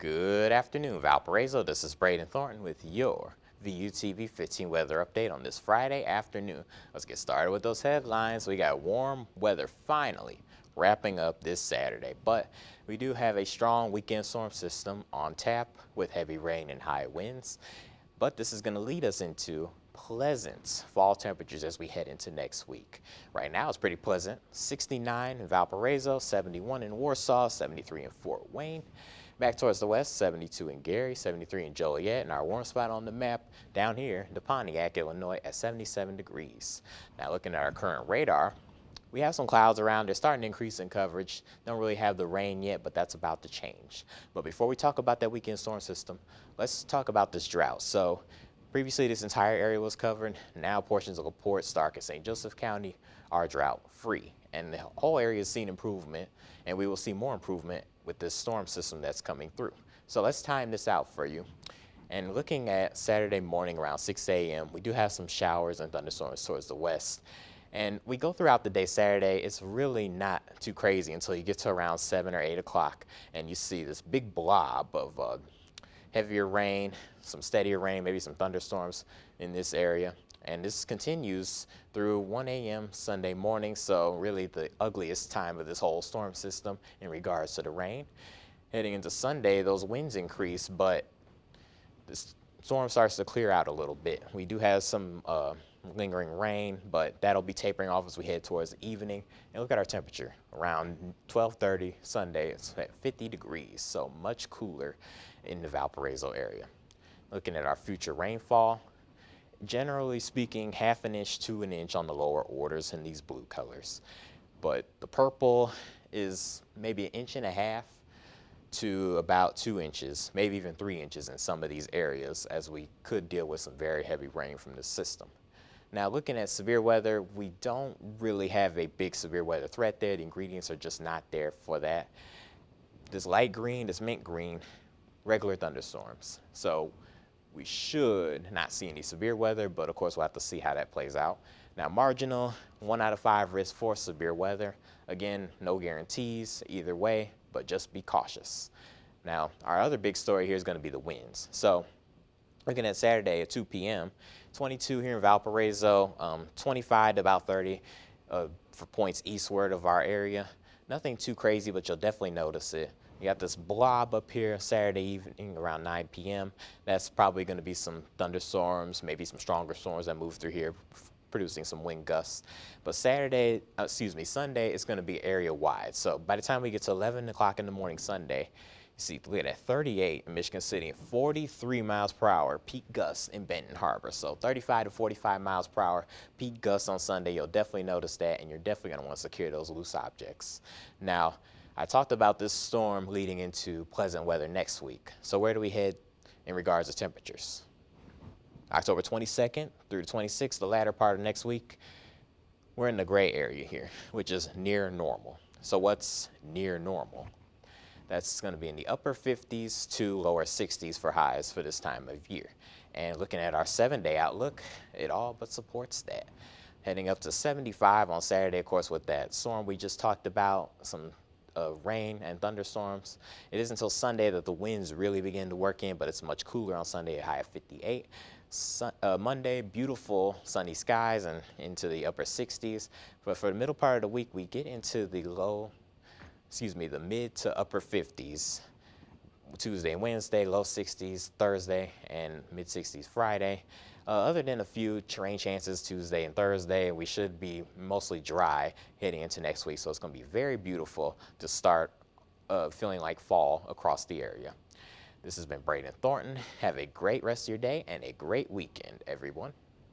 Good afternoon, Valparaiso. This is Braiden Thornton with your VUTV 15 weather update on this Friday afternoon. Let's get started with those headlines. We got warm weather finally wrapping up this Saturday, but we do have a strong weekend storm system on tap with heavy rain and high winds. But this is going to lead us into pleasant fall temperatures as we head into next week. Right now it's pretty pleasant. 69 in Valparaiso, 71 in Warsaw, 73 in Fort Wayne. Back towards the west, 72 in Gary, 73 in Joliet, and our warm spot on the map down here to Pontiac, Illinois at 77 degrees. Now looking at our current radar, we have some clouds around. They're starting to increase in coverage. Don't really have the rain yet, but that's about to change. But before we talk about that weekend storm system, let's talk about this drought. So previously this entire area was covered. Now portions of LaPorte, Stark, and St. Joseph County are drought free. And the whole area has seen improvement, and we will see more improvement with this storm system that's coming through. So let's time this out for you. And looking at Saturday morning around 6 a.m., we do have some showers and thunderstorms towards the west. And we go throughout the day Saturday, it's really not too crazy until you get to around 7 or 8 o'clock and you see this big blob of heavier rain, some steadier rain, maybe some thunderstorms in this area. And this continues through 1 a.m. Sunday morning, so really the ugliest time of this whole storm system in regards to the rain. Heading into Sunday, those winds increase, but this storm starts to clear out a little bit. We do have some lingering rain, but that'll be tapering off as we head towards the evening. And look at our temperature. Around 12:30 Sunday, it's at 50 degrees, so much cooler in the Valparaiso area. Looking at our future rainfall, generally speaking, ½ inch to an inch on the lower orders in these blue colors. But the purple is maybe 1.5 inches to about 2 inches, maybe even 3 inches in some of these areas, as we could deal with some very heavy rain from this system. Now looking at severe weather, we don't really have a big severe weather threat there. The ingredients are just not there for that. This light green, this mint green, regular thunderstorms. So we should not see any severe weather, but of course we'll have to see how that plays out. Now marginal, 1 out of 5 risk for severe weather. Again, no guarantees either way, but just be cautious. Now our other big story here is going to be the winds. So looking at Saturday at 2 p.m., 22 here in Valparaiso, 25 to about 30 for points eastward of our area. Nothing too crazy, but you'll definitely notice it. You got this blob up here Saturday evening around 9 p.m. That's probably going to be some thunderstorms, maybe some stronger storms that move through here, producing some wind gusts. But Sunday, it's going to be area wide. So by the time we get to 11 o'clock in the morning Sunday, you see, look at that, 38 in Michigan City and 43 miles per hour peak gusts in Benton Harbor. So 35 to 45 miles per hour peak gusts on Sunday. You'll definitely notice that, and you're definitely going to want to secure those loose objects. Now, I talked about this storm leading into pleasant weather next week. So where do we head in regards to temperatures? October 22nd through the 26th, the latter part of next week, we're in the gray area here, which is near normal. So what's near normal? That's going to be in the upper 50s to lower 60s for highs for this time of year. And looking at our 7-day outlook, it all but supports that. Heading up to 75 on Saturday, of course, with that storm we just talked about, some rain and thunderstorms. It isn't until Sunday that the winds really begin to work in, but it's much cooler on Sunday, a high of 58. Monday, beautiful sunny skies and into the upper 60s. But for the middle part of the week, we get into the the mid to upper 50s. Tuesday and Wednesday, low 60s Thursday, and mid 60s Friday. Other than a few rain chances Tuesday and Thursday, we should be mostly dry heading into next week. So it's going to be very beautiful to start feeling like fall across the area. This has been Braiden Thornton. Have a great rest of your day and a great weekend, everyone.